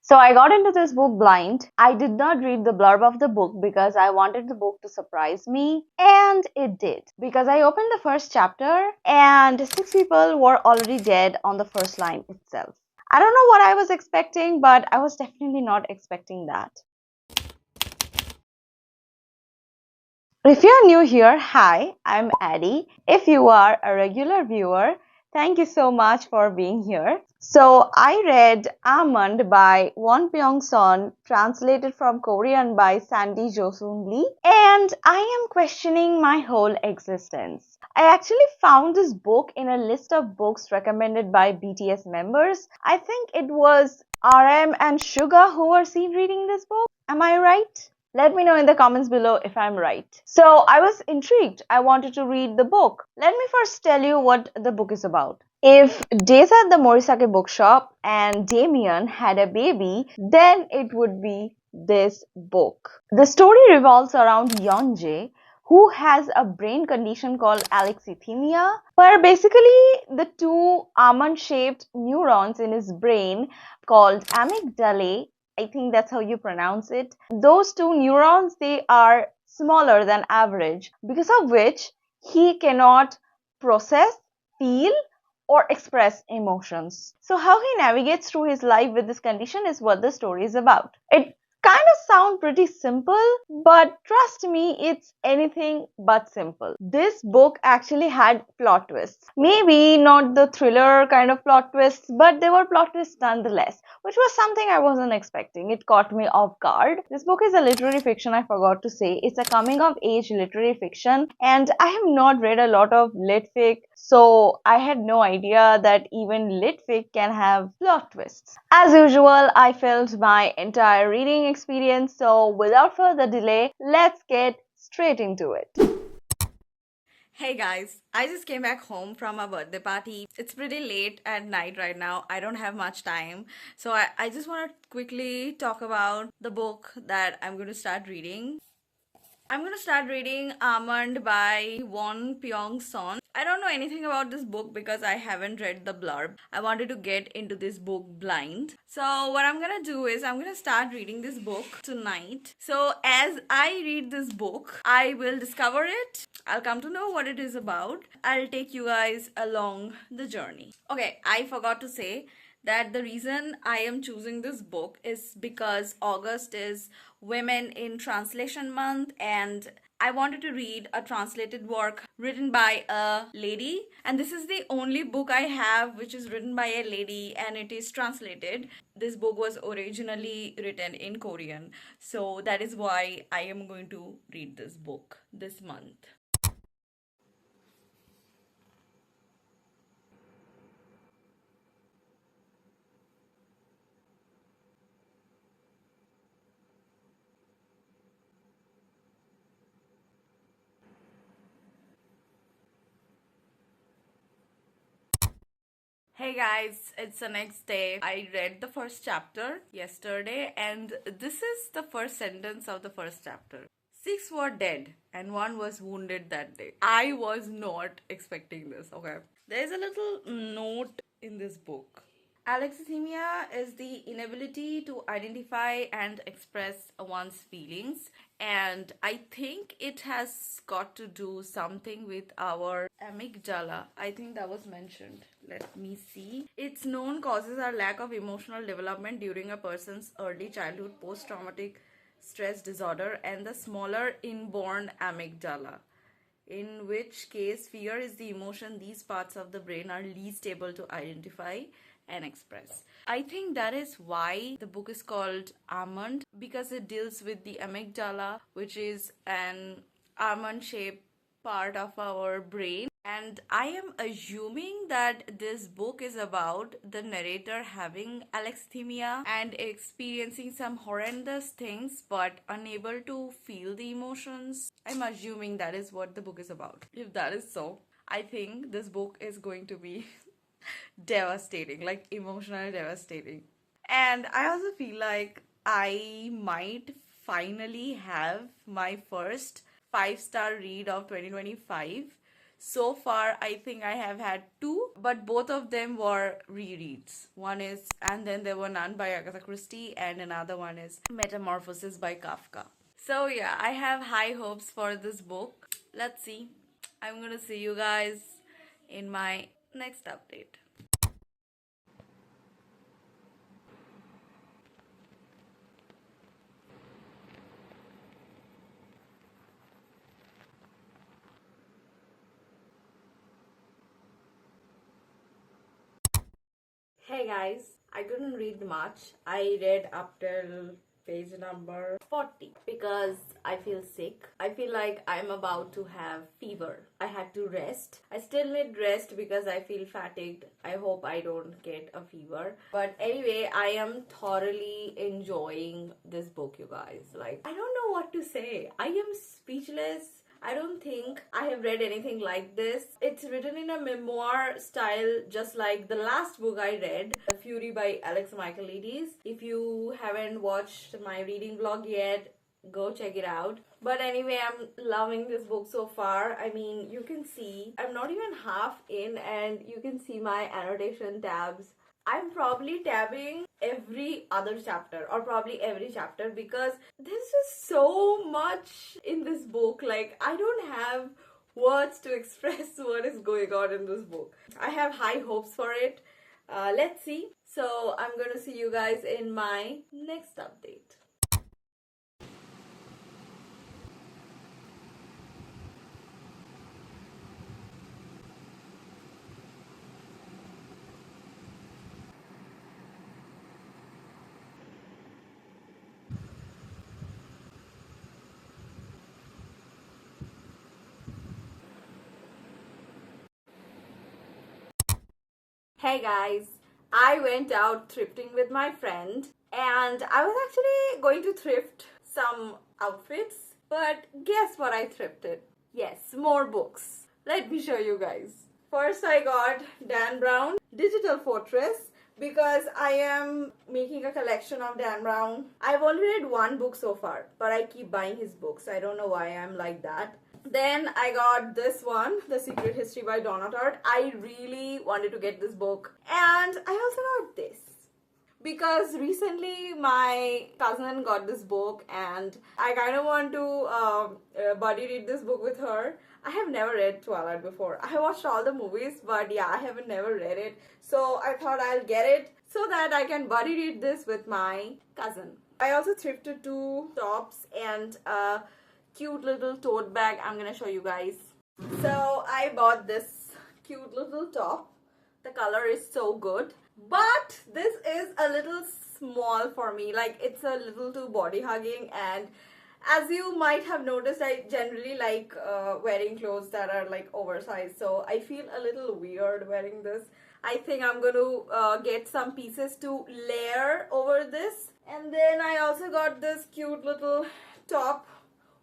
So I got into this book blind. I did not read the blurb of the book because I wanted the book to surprise me, and it did. Because I opened the first chapter and 6 people were already dead on the first line itself. I don't know what I was expecting, but I was definitely not expecting that. If you're new here, hi, I'm Addie. If you are a regular viewer, thank you so much for being here. So I read Almond by Won-pyong Sonh, translated from Korean by Sandy Josoon Lee, and I am questioning my whole existence. I actually found this book in a list of books recommended by BTS members. I think it was RM and Suga who were seen reading this book. Am I right? Let me know in the comments below if I'm right. So I was intrigued. I wanted to read the book. Let me first tell you what the book is about. If Days at the Morisake bookshop and Damien had a baby, then it would be this book. The story revolves around Yeonjae, who has a brain condition called alexithymia, where basically the two almond-shaped neurons in his brain called amygdalae, I think that's how you pronounce it. Those two neurons, they are smaller than average, because of which he cannot process, feel, or express emotions. So how he navigates through his life with this condition is what the story is about. It kind of sound pretty simple, but trust me, it's anything but simple. This book actually had plot twists. Maybe not the thriller kind of plot twists, but there were plot twists nonetheless, which was something I wasn't expecting. It caught me off guard. This book is a literary fiction, I forgot to say. It's a coming of age literary fiction, and I have not read a lot of lit fic, so I had no idea that even lit fic can have plot twists. As usual, I felt my entire reading experience, so without further delay, let's get straight into it. Hey guys, I just came back home from a birthday party. It's pretty late at night right now. I don't have much time. So I just want to quickly talk about the book that I'm going to start reading. I'm going to start reading Almond by Won-pyong Sonh. I don't know anything about this book because I haven't read the blurb. I wanted to get into this book blind. So what I'm going to do is I'm going to start reading this book tonight. So as I read this book, I will discover it. I'll come to know what it is about. I'll take you guys along the journey. Okay, I forgot to say that the reason I am choosing this book is because August is Women in Translation Month, and I wanted to read a translated work written by a lady, and this is the only book I have which is written by a lady and it is translated. This book was originally written in Korean, so that is why I am going to read this book this month. Hey guys, it's the next day. I read the first chapter yesterday, and this is the first sentence of the first chapter. 6 were dead, and 1 was wounded that day. I was not expecting this, okay? There is a little note in this book. Alexithymia is the inability to identify and express one's feelings, and I think it has got to do something with our amygdala. I think that was mentioned. Let me see. Its known causes are lack of emotional development during a person's early childhood, post traumatic stress disorder, and the smaller inborn amygdala, in which case fear is the emotion these parts of the brain are least able to identify and express. I think that is why the book is called Almond, because it deals with the amygdala, which is an almond shaped part of our brain. And I am assuming that this book is about the narrator having alexithymia and experiencing some horrendous things but unable to feel the emotions. I'm assuming that is what the book is about. If that is so, I think this book is going to be devastating, like emotionally devastating. And I also feel like I might finally have my first 5-star read of 2025. So far, I think I have had two, but both of them were rereads. One is And Then There Were None by Agatha Christie, and another one is Metamorphosis by Kafka. So yeah, I have high hopes for this book. Let's see. I'm gonna see you guys in my next update. Hey guys, I couldn't read much. I read up till page number 40 because I feel sick. I feel like I'm about to have fever. I had to rest. I still need rest because I feel fatigued. I hope I don't get a fever. But anyway, I am thoroughly enjoying this book, you guys. Like, I don't know what to say. I am speechless. I don't think I have read anything like this. It's written in a memoir style, just like the last book I read, The Fury by Alex Michaelides. If you haven't watched my reading vlog yet, go check it out. But anyway, I'm loving this book so far. I mean, you can see I'm not even half in, and you can see my annotation tabs. I'm probably tabbing every other chapter, or probably every chapter, because there's just so much in this book. Like, I don't have words to express what is going on in this book. I have high hopes for it. Let's see. So I'm gonna see you guys in my next update. Hey guys, I went out thrifting with my friend, and I was actually going to thrift some outfits, but guess what I thrifted? Yes, more books. Let me show you guys. First I got Dan Brown Digital Fortress because I am making a collection of Dan Brown. I've only read one book so far, but I keep buying his books. I don't know why I'm like that. Then I got this one, The Secret History by Donna Tartt. I really wanted to get this book. And I also got this because recently my cousin got this book and I kind of want to buddy read this book with her. I have never read Twilight before. I have watched all the movies, but yeah, I haven't never read it. So I thought I'll get it so that I can buddy read this with my cousin. I also thrifted two tops and cute little tote bag. I'm gonna show you guys. So I bought this cute little top. The color is so good, but this is a little small for me. Like, it's a little too body hugging, and as you might have noticed, I generally like wearing clothes that are like oversized, so I feel a little weird wearing this. I think I'm going to get some pieces to layer over this. And then I also got this cute little top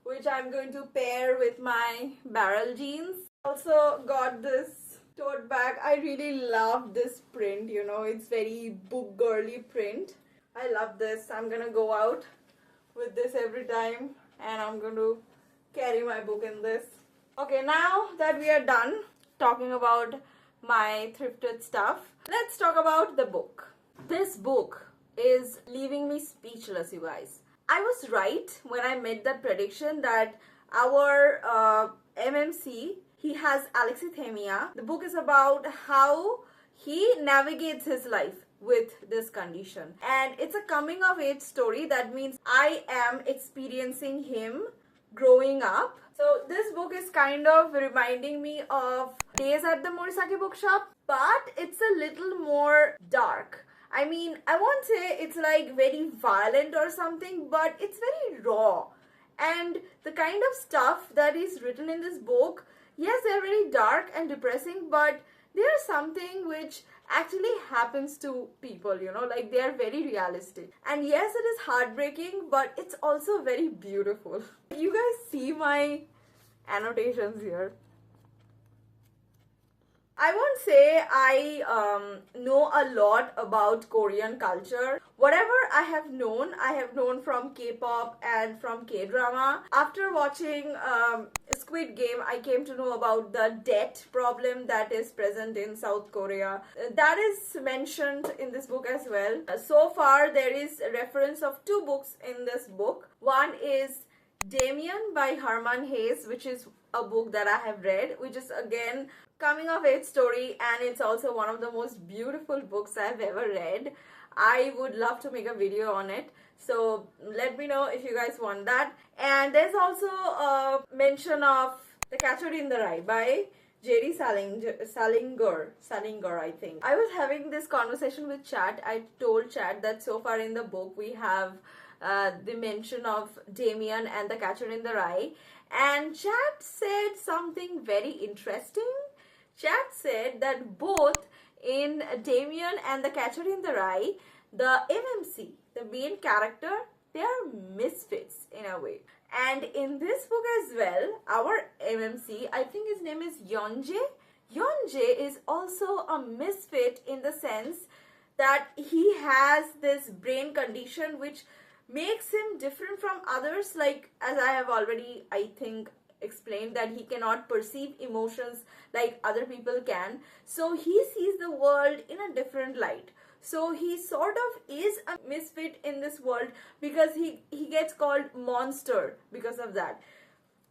which I'm going to pair with my barrel jeans. Also got this tote bag. I really love this print, you know, it's very book girly print. I love this. I'm gonna go out with this every time and I'm going to carry my book in this. Okay, now that we are done talking about my thrifted stuff, let's talk about the book. This book is leaving me speechless, you guys. I was right when I made that prediction that our MMC, he has alexithymia. The book is about how he navigates his life with this condition. And it's a coming of age story. That means I am experiencing him growing up. So this book is kind of reminding me of Days at the Morisake bookshop, but it's a little more dark. I mean, I won't say it's like very violent or something, but it's very raw. And the kind of stuff that is written in this book, yes, they're very dark and depressing, but there's something which actually happens to people, you know, like they are very realistic. And yes, it is heartbreaking, but it's also very beautiful. You guys see my annotations here. I won't say I know a lot about Korean culture. Whatever I have known from K-pop and from K-drama. After watching Squid Game, I came to know about the debt problem that is present in South Korea. That is mentioned in this book as well. So far, there is a reference of two books in this book. One is Damien by Herman Hayes, which is a book that I have read, which is again coming of age story, and it's also one of the most beautiful books I've ever read. I would love to make a video on it, so let me know if you guys want that. And there's also a mention of The Catcher in the Rye by J.D. Salinger, I think. I was having this conversation with Chat. I told Chat that so far in the book we have the mention of Damien and The Catcher in the Rye, and Chat said something very interesting. Chat said that both in Damien and The Catcher in the Rye, the MMC, the main character, they are misfits in a way. And in this book as well, our MMC, I think his name is Yeonjae. Yeonjae is also a misfit in the sense that he has this brain condition which makes him different from others. Like, as I have already, I think, explained, that he cannot perceive emotions like other people can. So he sees the world in a different light. So he sort of is a misfit in this world because he gets called monster because of that.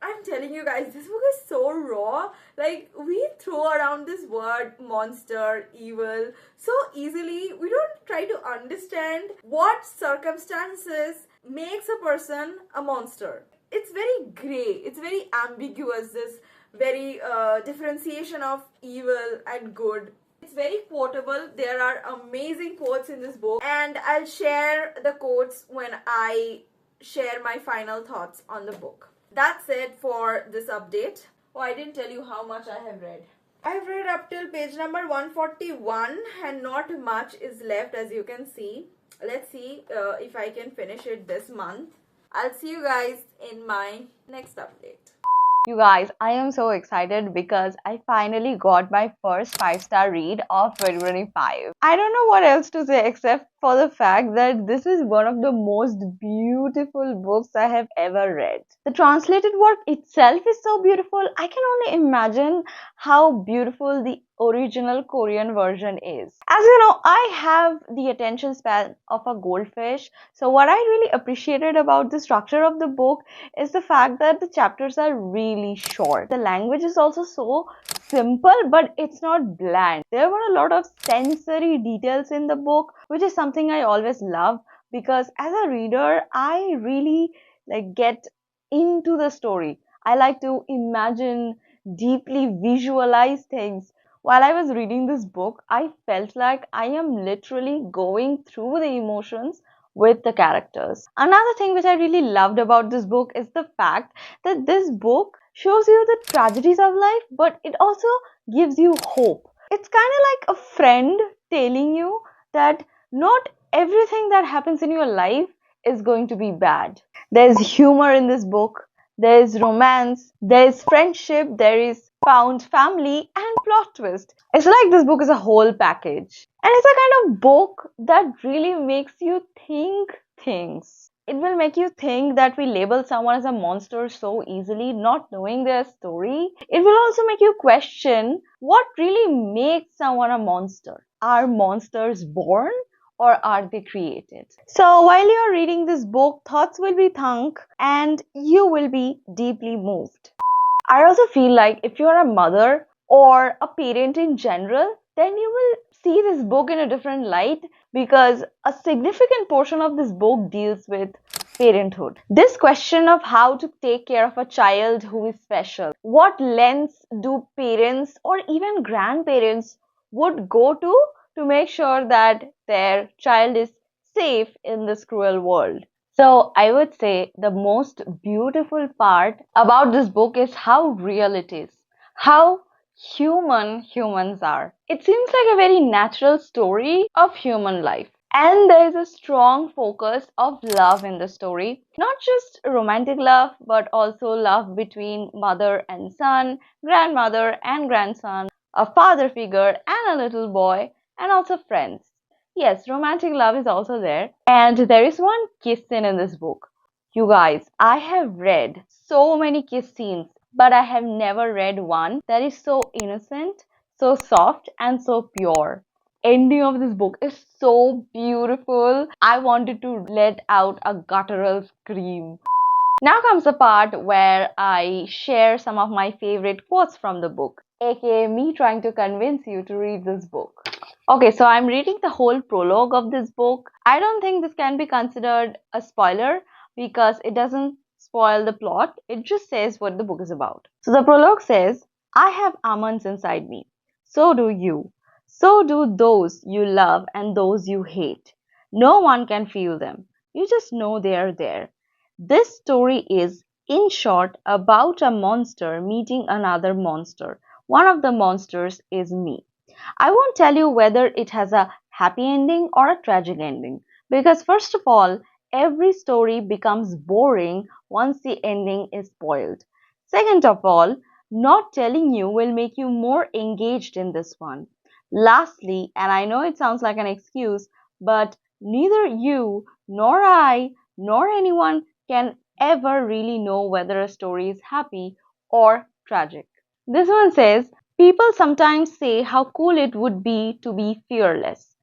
I'm telling you guys, this book is so raw. Like, we throw around this word monster, evil so easily. We don't try to understand what circumstances makes a person a monster. It's very gray, it's very ambiguous, this very differentiation of evil and good. It's very quotable. There are amazing quotes in this book, and I'll share the quotes when I share my final thoughts on the book. That's it for this update. Oh, I didn't tell you how much I have read. I have read up till page number 141 and not much is left, as you can see. Let's see if I can finish it this month. I'll see you guys in my next update. You guys, I am so excited because I finally got my first 5-star read of 2025. I don't know what else to say except for the fact that this is one of the most beautiful books I have ever read. The translated work itself is so beautiful. I can only imagine how beautiful the original Korean version is. As you know, I have the attention span of a goldfish. So what I really appreciated about the structure of the book is the fact that the chapters are really short. The language is also so simple, but it's not bland. There were a lot of sensory details in the book, which is something I always love, because as a reader, I really get into the story. I like to imagine, deeply visualize things. While I was reading this book, I felt like I am literally going through the emotions with the characters. Another thing which I really loved about this book is the fact that this book shows you the tragedies of life, but it also gives you hope. It's kind of like a friend telling you that not everything that happens in your life is going to be bad. There's humor in this book, there's romance, there's friendship, there is found family, and plot twist. It's like this book is a whole package. And it's a kind of book that really makes you think things. It will make you think that we label someone as a monster so easily, not knowing their story. It will also make you question what really makes someone a monster. Are monsters born, or are they created? So while you're reading this book, thoughts will be thunk and you will be deeply moved. I also feel like if you're a mother or a parent in general, then you will see this book in a different light, because a significant portion of this book deals with parenthood. This question of how to take care of a child who is special. What lengths do parents or even grandparents would go to make sure that their child is safe in this cruel world? So I would say the most beautiful part about this book is how real it is, how human humans are. It seems like a very natural story of human life. And there is a strong focus of love in the story. Not just romantic love, but also love between mother and son, grandmother and grandson, a father figure and a little boy, and also friends. Yes, romantic love is also there. And there is one kiss scene in this book. You guys, I have read so many kiss scenes but I have never read one that is so innocent, so soft, and so pure. Ending of this book is so beautiful. I wanted to let out a guttural scream. Now comes the part where I share some of my favorite quotes from the book, aka me trying to convince you to read this book. Okay, so I'm reading the whole prologue of this book. I don't think this can be considered a spoiler because it doesn't spoil the plot, it just says what the book is about. So the prologue says, I have almonds inside me. So do you. So do those you love and those you hate. No one can feel them. You just know they're there. This story is, in short, about a monster meeting another monster. One of the monsters is me. I won't tell you whether it has a happy ending or a tragic ending because, first of all, every story becomes boring once the ending is spoiled. Second of all, not telling you will make you more engaged in this one. Lastly, and I know it sounds like an excuse, but neither you nor I nor anyone can ever really know whether a story is happy or tragic. This one says, people sometimes say how cool it would be fearless,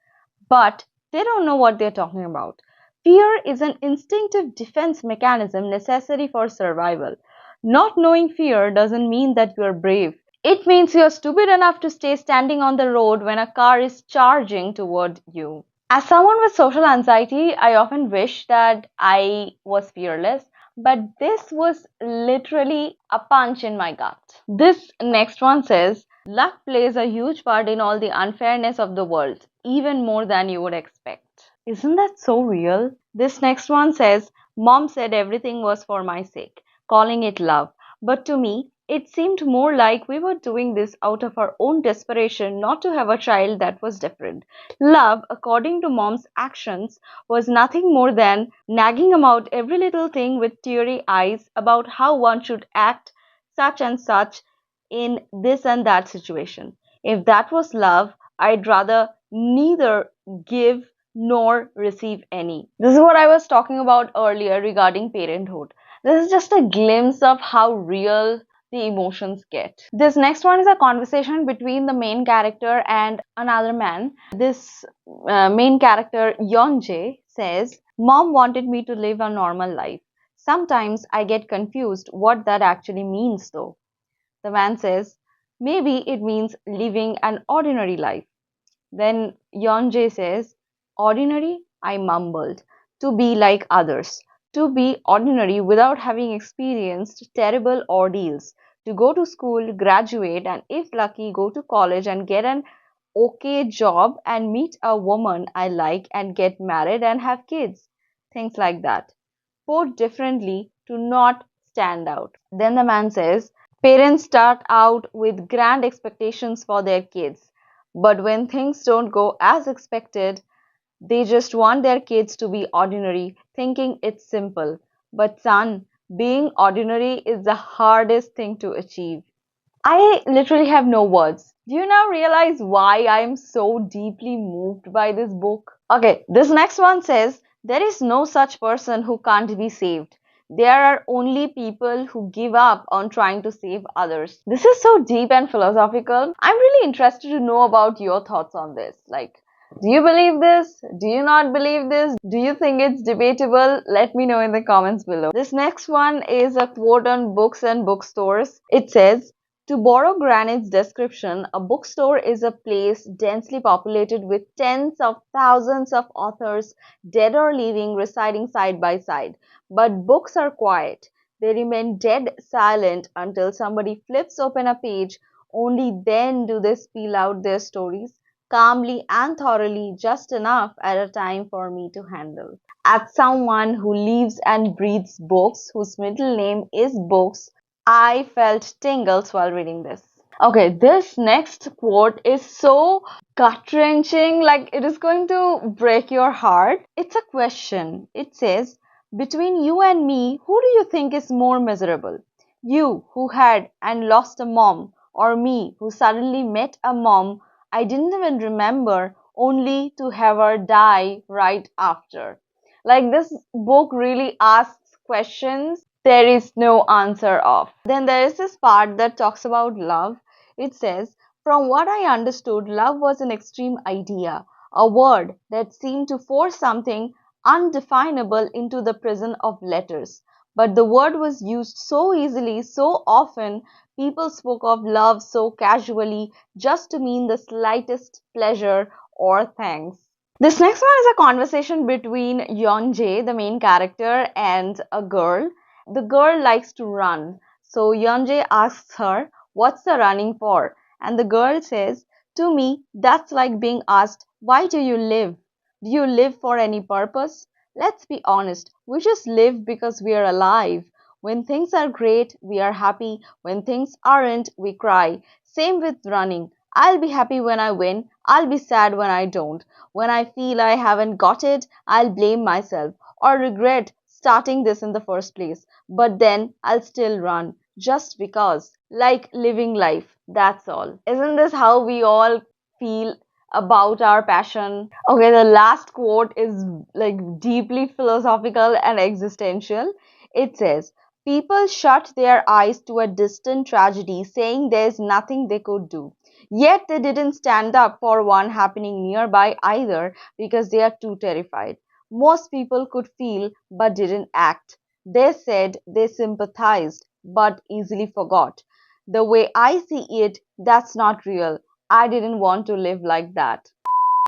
but they don't know what they're talking about. Fear is an instinctive defense mechanism necessary for survival. Not knowing fear doesn't mean that you're brave. It means you're stupid enough to stay standing on the road when a car is charging toward you. As someone with social anxiety, I often wish that I was fearless, but this was literally a punch in my gut. This next one says, luck plays a huge part in all the unfairness of the world, even more than you would expect. Isn't that so real? This next one says, Mom said everything was for my sake, calling it love. But to me, it seemed more like we were doing this out of our own desperation not to have a child that was different. Love, according to Mom's actions, was nothing more than nagging about every little thing with teary eyes about how one should act such and such in this and that situation. If that was love, I'd rather neither give nor receive any. This is what I was talking about earlier regarding parenthood. This is just a glimpse of how real the emotions get. This next one is a conversation between the main character and another man. This main character, Yeonjae, says, Mom wanted me to live a normal life. Sometimes I get confused what that actually means though. The man says, maybe it means living an ordinary life. Then Yeonjae says, ordinary? I mumbled. To be like others. To be ordinary without having experienced terrible ordeals. To go to school, graduate, and if lucky, go to college and get an okay job and meet a woman I like and get married and have kids. Things like that. Put differently, to not stand out. Then the man says, parents start out with grand expectations for their kids, but when things don't go as expected, they just want their kids to be ordinary, thinking it's simple. But son, being ordinary is the hardest thing to achieve. I literally have no words. Do you now realize why I am so deeply moved by this book? Okay, this next one says, there is no such person who can't be saved. There are only people who give up on trying to save others. This is so deep and philosophical. I'm really interested to know about your thoughts on this. Like, do you believe this? Do you not believe this? Do you think it's debatable? Let me know in the comments below. This next one is a quote on books and bookstores. It says, to borrow Granite's description, a bookstore is a place densely populated with tens of thousands of authors, dead or living, residing side by side. But books are quiet. They remain dead silent until somebody flips open a page. Only then do they spill out their stories, calmly and thoroughly, just enough at a time for me to handle. As someone who lives and breathes books, whose middle name is Books, I felt tingles while reading this. Okay, this next quote is so gut wrenching, like it is going to break your heart. It's a question. It says, between you and me, who do you think is more miserable? You who had and lost a mom, or me who suddenly met a mom I didn't even remember, only to have her die right after? Like, this book really asks questions there is no answer of. Then there is this part that talks about love. It says, from what I understood, love was an extreme idea, a word that seemed to force something undefinable into the prison of letters. But the word was used so easily, so often, people spoke of love so casually, just to mean the slightest pleasure or thanks. This next one is a conversation between Yeonjae, the main character, and a girl. The girl likes to run. So Yeonjae asks her, what's the running for? And the girl says, to me, that's like being asked, why do you live? Do you live for any purpose? Let's be honest, we just live because we are alive. When things are great, we are happy. When things aren't, we cry. Same with running. I'll be happy when I win. I'll be sad when I don't. When I feel I haven't got it, I'll blame myself or regret starting this in the first place. But then I'll still run just because. Like living life, that's all. Isn't this how we all feel about our passion? Okay, the last quote is like deeply philosophical and existential. It says, people shut their eyes to a distant tragedy, saying there's nothing they could do. Yet they didn't stand up for one happening nearby either because they are too terrified. Most people could feel but didn't act. They said they sympathized but easily forgot. The way I see it, that's not real. I didn't want to live like that.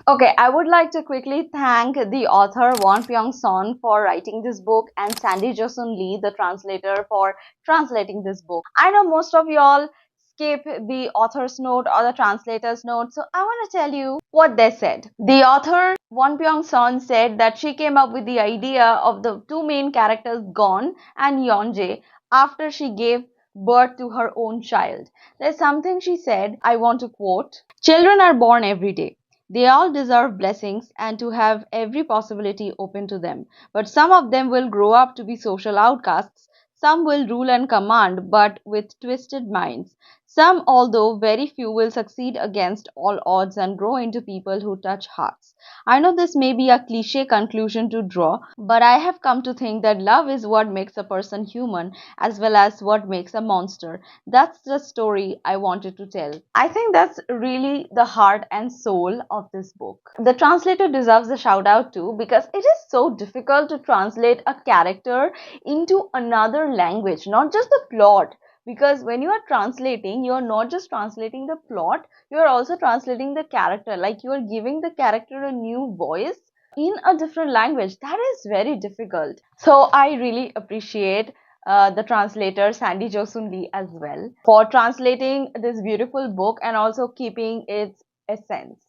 Okay, I would like to quickly thank the author Won-pyong Sonh for writing this book and Sandy Josun Lee, the translator, for translating this book. I know most of y'all skip the author's note or the translator's note, so I want to tell you what they said. The author Won-pyong Sonh said that she came up with the idea of the two main characters Gon and Yeonjae after she gave birth to her own child. There's something she said, I want to quote, children are born every day. They all deserve blessings and to have every possibility open to them. But some of them will grow up to be social outcasts. Some will rule and command, but with twisted minds. Some, although very few, will succeed against all odds and grow into people who touch hearts. I know this may be a cliche conclusion to draw, but I have come to think that love is what makes a person human as well as what makes a monster. That's the story I wanted to tell. I think that's really the heart and soul of this book. The translator deserves a shout out too because it is so difficult to translate a character into another language, not just the plot. Because when you are translating, you are not just translating the plot, you are also translating the character. Like you are giving the character a new voice in a different language. That is very difficult. So I really appreciate the translator Sandy Josun Lee as well for translating this beautiful book and also keeping its essence.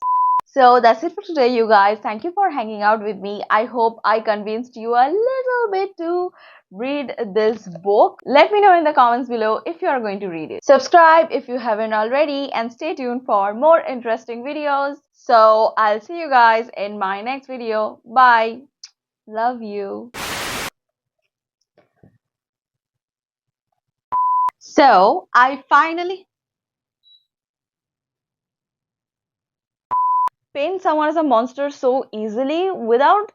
So that's it for today, you guys. Thank you for hanging out with me. I hope I convinced you a little bit to read this book. Let me know in the comments below if you are going to read it. Subscribe if you haven't already and stay tuned for more interesting videos. So I'll see you guys in my next video. Bye. Love you. So I finally paint someone as a monster so easily without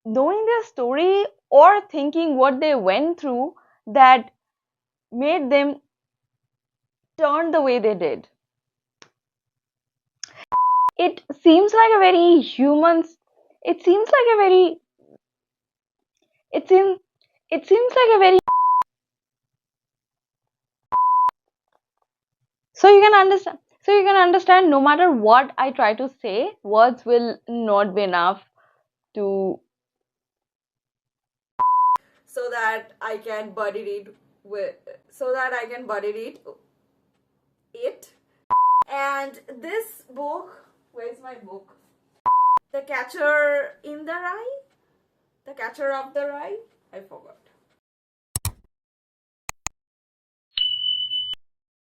knowing their story or thinking what they went through that made them turn the way they did. It seems like a very human. It seems like a very. It seems. It seems like a very. So you can understand. So you can understand. No matter what I try to say, words will not be enough to. So that I can buddy read with, so that I can buddy read it. And this book, where's my book? The Catcher in the Rye? The Catcher of the Rye? I forgot.